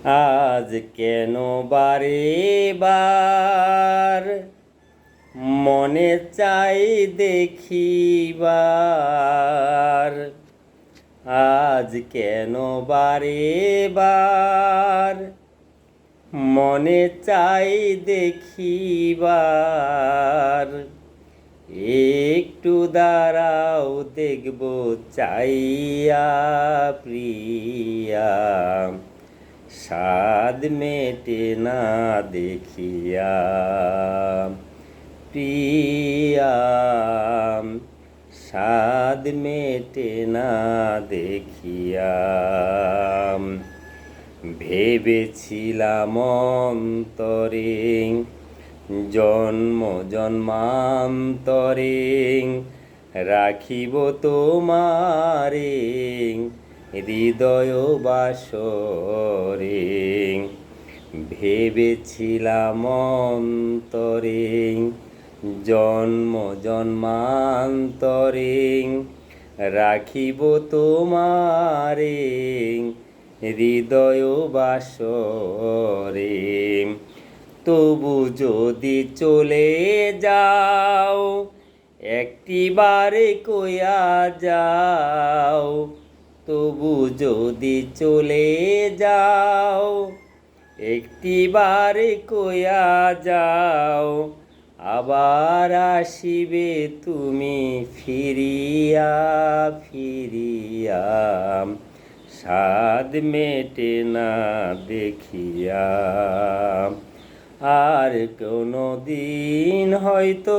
আজ কেন বারে বার মনে চাই দেখিবার। আজ কেন বারে বার মনে চাই দেখিবার। একটু দাঁড়াও দেখব চাইয়া প্রিয়া, স্বাদ মেটে না দেখিয়া। প্রিয়া স্বাদ মেটে না দেখিয়া। ভেবেছিলাম অন্তরে জন্ম জন্মান্তরে রাখিব তোমারে হৃদয় বাসরে। ভেবেছিলাম অন্তরে জন্ম জন্মান্তরে রাখিব তোমারে হৃদয় বাসরে। তবু যদি চলে যাও একটিবারে কইয়া যাও। তবু যদি চলে যাও একটিবারে কইয়া যাও। আবার আসিবে তুমি ফিরিয়া ফিরিয়া, স্বাদ মেটে না দেখিয়া। আর কোনো দিন হয়তো